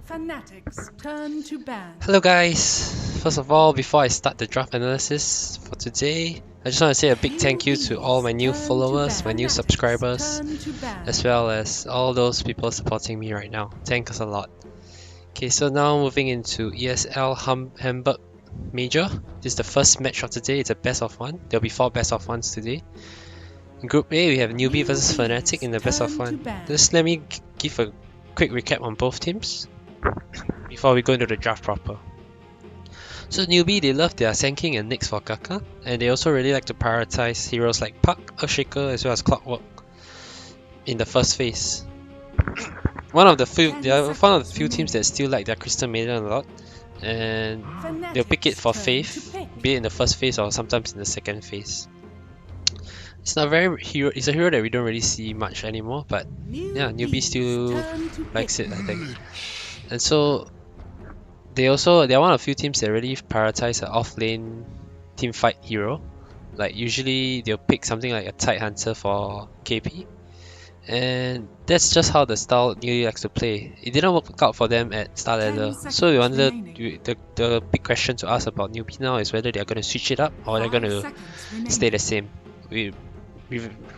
Fnatic's turn to ban. Hello guys! First of all, before I start the draft analysis for today, I just want to say a big thank you to all my new followers, my new subscribers, as well as all those people supporting me right now. Thanks a lot. Okay, so now moving into ESL Hamburg Major. This is the first match of today. It's a best of one. There'll be 4 best of ones today. In Group A, we have Newbee versus Fnatic in the best of one. Just let me give a quick recap on both teams before we go into the draft proper. So Newbee, they love their Sand King and Nyx for Kaka, and they also really like to prioritize heroes like Puck, Earthshaker, as well as Clockwork in the first phase. One of the few teams that still like their Crystal Maiden a lot, and they'll pick it for Faith, be it in the first phase or sometimes in the second phase. It's not very hero. It's a hero that we don't really see much anymore, but yeah, Newbee still likes it, I think. And so they're one of the few teams that really prioritize an off-lane team fight hero. Like usually they'll pick something like a Tide Hunter for KP, and that's just how the style Newbee likes to play. It didn't work out for them at Star Ladder, so we wonder the big question to ask about Newbee now is whether they're going to switch it up or they're going to stay the same,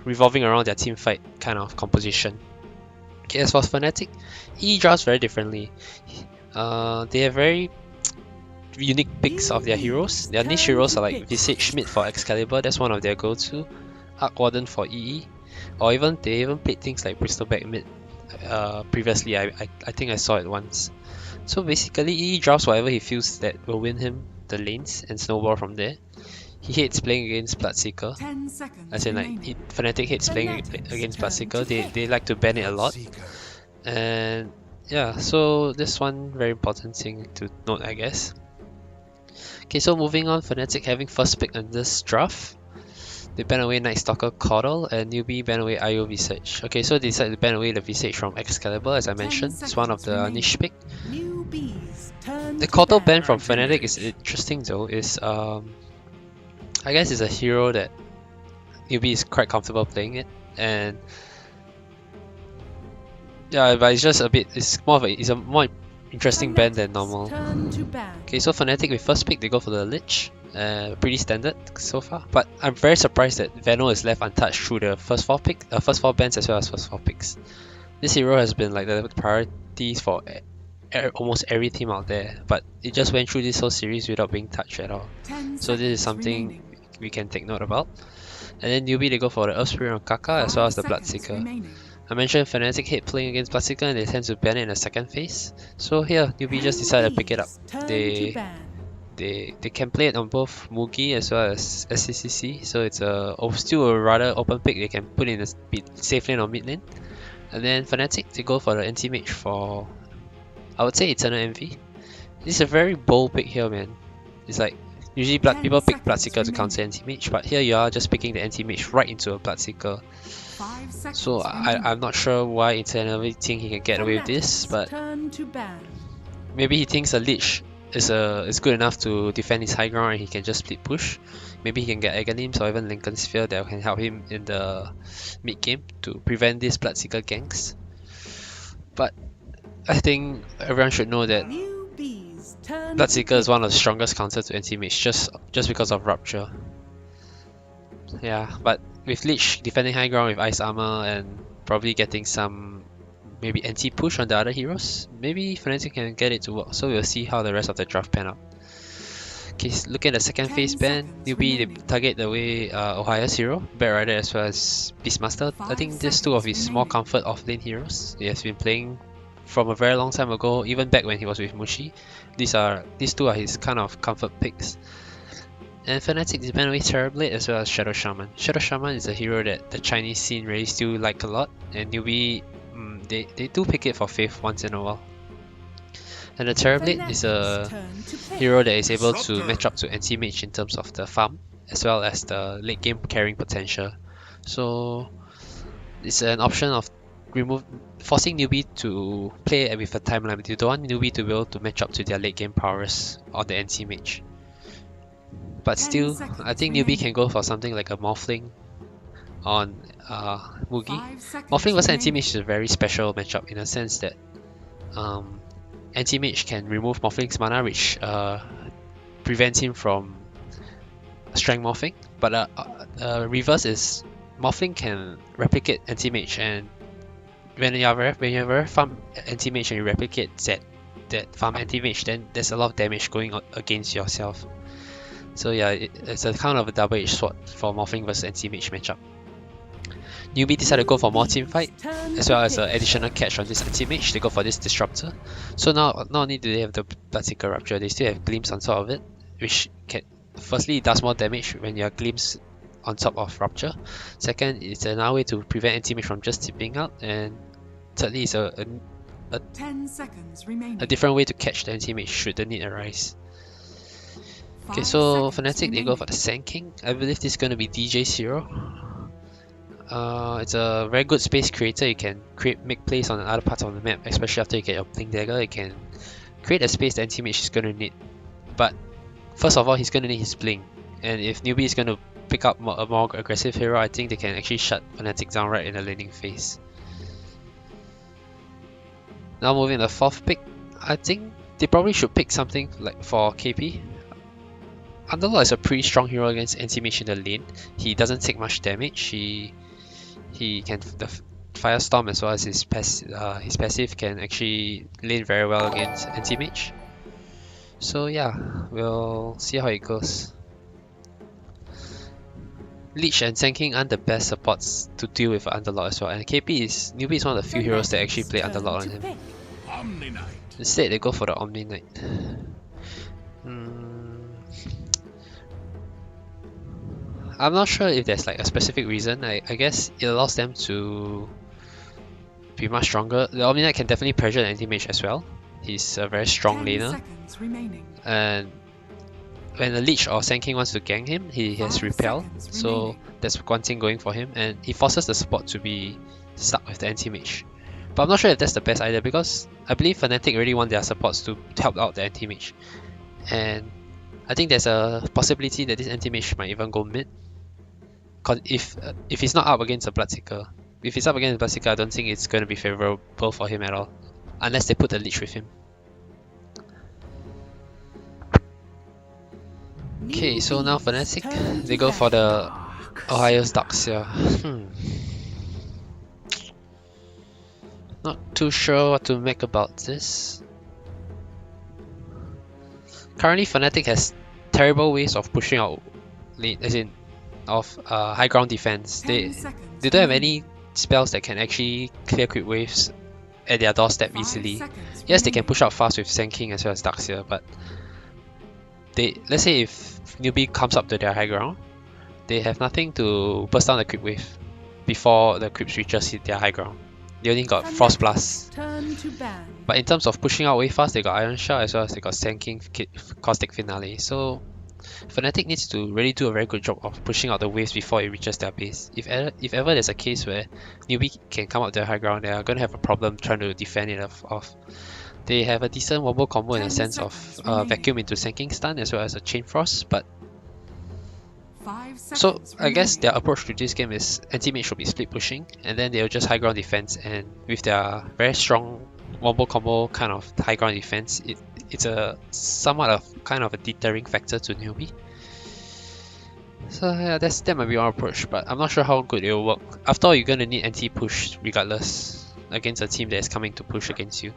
revolving around their team fight kind of composition. Okay, as for Fnatic, he draws very differently. They have very unique picks of their heroes. Their niche heroes are like Visage Schmidt for Excalibur, that's one of their go-to. Arc Warden for EE, or they even played things like Bristleback mid previously. I think I saw it once. So basically, EE drafts whatever he feels that will win him the lanes and snowball from there. He hates playing against Bloodseeker, as in like Fnatic hates playing against Bloodseeker. They like to ban it a lot, and yeah, so this one very important thing to note, I guess. Okay, so moving on, Fnatic having first pick in this draft. They ban away Night Stalker Caudle, and Newbee ban away IO Visage. Okay, so they decided to ban away the Visage from Excalibur, as I mentioned. It's one of the niche pick. The Caudle ban from Fnatic is interesting though. I guess it's a hero that Newbee is quite comfortable playing it, and yeah, but it's just a bit. It's a more interesting ban than normal. Okay, so Fnatic with first pick, they go for the Lich. Pretty standard so far, but I'm very surprised that Veno is left untouched through the first 4 bans as well as first 4 picks. This hero has been like the priority for almost every team out there, but it just went through this whole series without being touched at all. So this is something we can take note about. And then Newbee, they go for the Earthspirit on Kaka as well as the Bloodseeker. I mentioned Fnatic hate playing against Bloodseeker and they tend to ban it in the second phase. So here, Newbee just decided to pick it up. They can play it on both Mugi as well as SCCC, so it's still a rather open pick. They can put in a safe lane or mid lane. And then Fnatic, they go for the anti-mage for, I would say, Eternal Envy. This is a very bold pick here, man. It's like, usually people pick Bloodseeker to counter anti-mage, but here you are just picking the anti-mage right into a Bloodseeker. So I'm not sure why Eternal Envy think he can get away with this, but maybe he thinks a Lich is good enough to defend his high ground and he can just split push. Maybe he can get Aghanims or even Lincoln Sphere that can help him in the mid game to prevent these Bloodseeker ganks. But I think everyone should know that Bloodseeker is one of the strongest counters to anti-mage just because of Rupture. Yeah, but with Lich defending high ground with Ice Armor and probably getting some maybe anti-push on the other heroes, maybe Fnatic can get it to work, so we'll see how the rest of the draft pan out. Okay, look at the second phase ban. Newbee, they target the way Ohio's hero, Bat Rider as well as Beastmaster. I think these 2 of his more comfort off-lane heroes. He has been playing from a very long time ago, even back when he was with Mushi. These 2 are his kind of comfort picks. And Fnatic, they ban away Terrorblade as well as Shadow Shaman. Shadow Shaman is a hero that the Chinese scene really still like a lot, and Newbee, they do pick it for Faith once in a while. And the Terrorblade is a hero that is able to match up to anti-mage in terms of the farm as well as the late game carrying potential. So it's an option of forcing Newbee to play with a time limit. You don't want Newbee to be able to match up to their late game prowess on the anti-mage. But still, I think Newbee can go for something like a Morphling on Mugi. Morphling vs anti-mage is a very special matchup in a sense that Anti-Mage can remove Morphling's mana, which prevents him from strength morphing. But reverse is Morphling can replicate Anti-Mage, and when you ever farm Anti-Mage and you replicate that farm Anti-Mage, then there's a lot of damage going against yourself. So yeah, it's a kind of a double-edged sword for Morphling versus Anti-Mage matchup. Newbee decided to go for more team fight, as well as an additional catch on this Anti-Mage. They go for this Disruptor. So now, not only do they have the Bloodseeker Rupture, they still have Glimpse on top of it, which can, firstly, it does more damage when you have Glimpse on top of Rupture. Second, it's another way to prevent Anti-Mage from just tipping out, and thirdly, it's a 10 seconds remaining. a different way to catch the Anti-Mage should the need arise. Okay, so Fnatic, they go for the Sand King. I believe this is going to be DJ0. It's a very good space creator. You can make plays on other parts of the map, especially after you get your Blink Dagger. You can create a space the Anti-Mage is going to need. But first of all, he's going to need his Blink. And if Newbee is going to pick up a more aggressive hero, I think they can actually shut Fnatic down right in the laning phase. Now moving to the fourth pick, I think they probably should pick something like for KP. Underlord is a pretty strong hero against Anti-Mage in the lane. He doesn't take much damage. He can the Firestorm as well as his passive can actually lane very well against Anti-Mage. So yeah, we'll see how it goes. Leech and Sand King aren't the best supports to deal with Underlord as well, and Newbee is one of the few heroes that actually play Underlord on him. Instead, they go for the Omni Knight. I'm not sure if there's like a specific reason. I guess it allows them to be much stronger. The Omni Knight can definitely pressure the Anti-Mage as well. He's a very strong laner. And when the Leech or Sand King wants to gank him, he has Repel. So that's one thing going for him. And he forces the support to be stuck with the Anti-Mage. But I'm not sure if that's the best either, because I believe Fnatic really want their supports to help out the Anti-Mage. And I think there's a possibility that this Anti-Mage might even go mid. Cause if he's not up against a Bloodseeker, if he's up against a Bloodseeker, I don't think it's going to be favorable for him at all, unless they put the Leech with him. Okay, so now Fnatic, they go for the Ohio's Ducks here. Not too sure what to make about this. Currently, Fnatic has terrible ways of pushing out lane, as in of high ground defense. They don't have any spells that can actually clear creep waves at their doorstep easily. Yes, they can push out fast with Sand King as well as Darkseer, but let's say if Newbee comes up to their high ground, they have nothing to burst down the creep wave before the creeps reaches their high ground. They only got Frost Blast. But in terms of pushing out way fast, they got Iron Shard as well as they got Sand King Caustic Finale. So Fnatic needs to really do a very good job of pushing out the waves before it reaches their base. If ever there's a case where Newbee can come up their high ground, they are going to have a problem trying to defend it off. They have a decent wombo combo in a sense of vacuum into Sand King stun as well as a Chain Frost, but so I guess their approach to this game is Anti-Mage should be split pushing, and then they'll just high ground defense, and with their very strong wombo combo kind of high ground defense, it's a somewhat of kind of a deterring factor to Newbee. So yeah, that might be one approach, but I'm not sure how good it will work. After all, you're gonna need anti-push regardless against a team that is coming to push against you.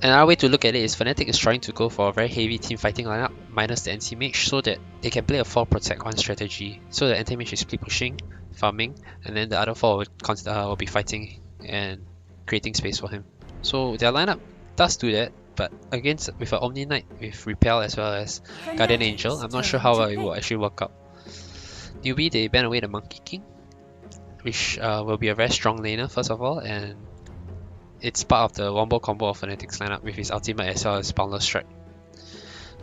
Another way to look at it is Fnatic is trying to go for a very heavy team fighting lineup minus the anti-mage so that they can play a 4 protect 1 strategy. So the anti-mage is split pushing, farming, and then the other 4 will be fighting and creating space for him. So their lineup does do that, but with an Omni Knight with Repel as well as Guardian Angel, I'm not sure how it will actually work out. Newbee, they ban away the Monkey King, which will be a very strong laner first of all, and it's part of the wombo combo of Fnatic's lineup with his ultimate as well as Boundless Strike.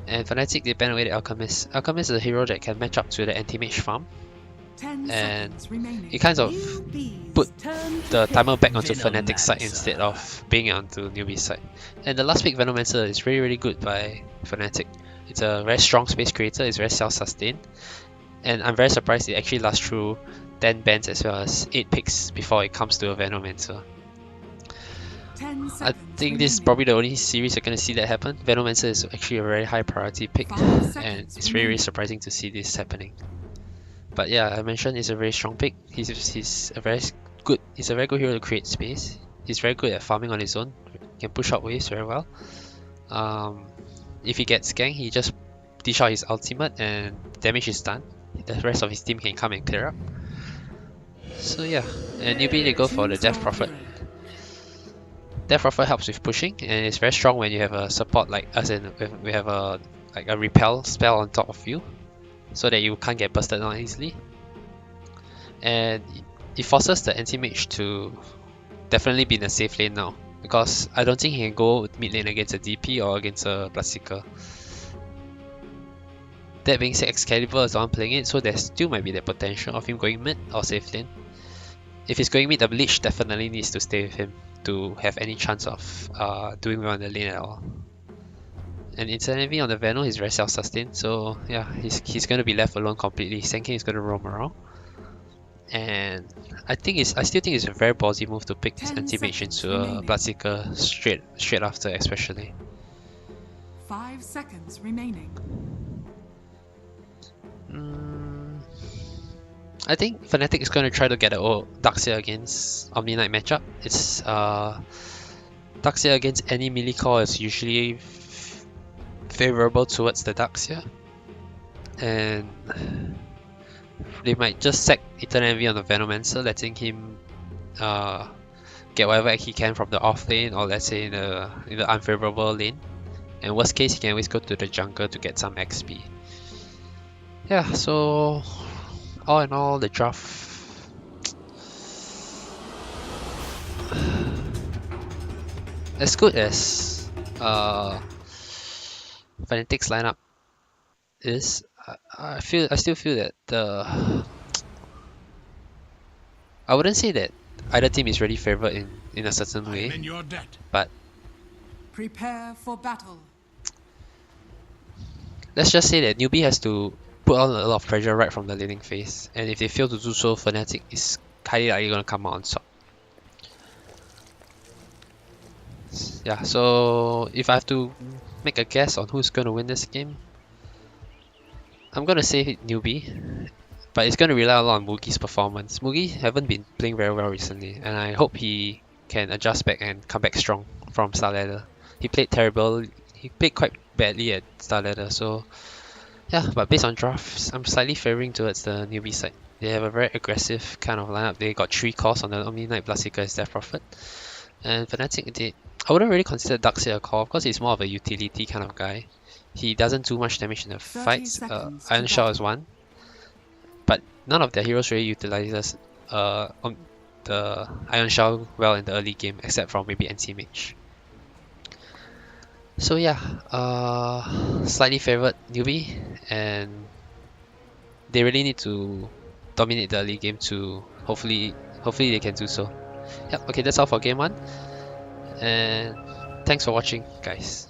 And Fnatic, they ban away the Alchemist. Alchemist is a hero that can match up to the anti-mage farm, and it kind of put the timer back onto Fnatic's side instead of being onto Newbee's side. And the last pick, Venomancer, is really good by Fnatic. It's a very strong space creator, it's very self-sustained, and I'm very surprised it actually lasts through 10 bans as well as 8 picks before it comes to a Venomancer. I think this is probably the only series you're going to see that happen. Venomancer is actually a very high priority pick, and it's very, very surprising to see this happening. But yeah, I mentioned he's a very strong pick. He's a very good hero to create space. He's very good at farming on his own. He can push out waves very well. If he gets ganked, he just dish out his ultimate and damage is done. The rest of his team can come and clear up. So yeah, and Newbee they go for the Death Prophet. Death Prophet helps with pushing, and it's very strong when you have a support like us, and we have a repel spell on top of you, so that you can't get busted down easily. And it forces the anti-mage to definitely be in a safe lane now, because I don't think he can go mid lane against a DP or against a Bloodseeker. That being said, Excalibur is the one playing it, so there still might be the potential of him going mid or safe lane. If he's going mid, the Bleach definitely needs to stay with him to have any chance of doing well in the lane at all. And incidentally on the Veno, he's very self-sustained, so yeah, he's going to be left alone completely. Senkin is going to roam around. And I still think it's a very ballsy move to pick this anti-mage into a Bloodseeker straight after, especially. 5 seconds remaining. I think Fnatic is going to try to get an Darkseer against Omni Knight matchup. It's Darkseer against any melee core is usually favorable towards the Darkseer, and they might just sack Eternal Envy on the Venomancer, letting him get whatever he can from the off lane, or let's say in the unfavorable lane. And worst case, he can always go to the jungle to get some XP. Yeah, so all in all, the draft as good as Fnatic's lineup is, I still feel that I wouldn't say that either team is really favored in a certain way, but prepare for battle. Let's just say that Newbee has to put on a lot of pressure right from the laning phase, and if they fail to do so, Fnatic is highly likely going to come out on top. Yeah, so if I have to make a guess on who's going to win this game, I'm going to say Newbee, but it's going to rely a lot on Mugi's performance. Mugi haven't been playing very well recently, and I hope he can adjust back and come back strong from Star Ladder. He played terrible, he played quite badly at Star Ladder, so yeah, but based on drafts, I'm slightly favoring towards the Newbee side. They have a very aggressive kind of lineup. They got 3 cores on the Omni Knight, Bloodseeker as Death Prophet. And Fnatic, I wouldn't really consider Darkseer a core because he's more of a utility kind of guy. He doesn't do much damage in the fights. Iron Shell is one, but none of their heroes really utilizes the Iron Shell well in the early game, except for maybe Anti-Mage. So yeah, slightly favored Newbee, and they really need to dominate the early game to hopefully they can do so. Yep, okay, that's all for game 1, and thanks for watching, guys.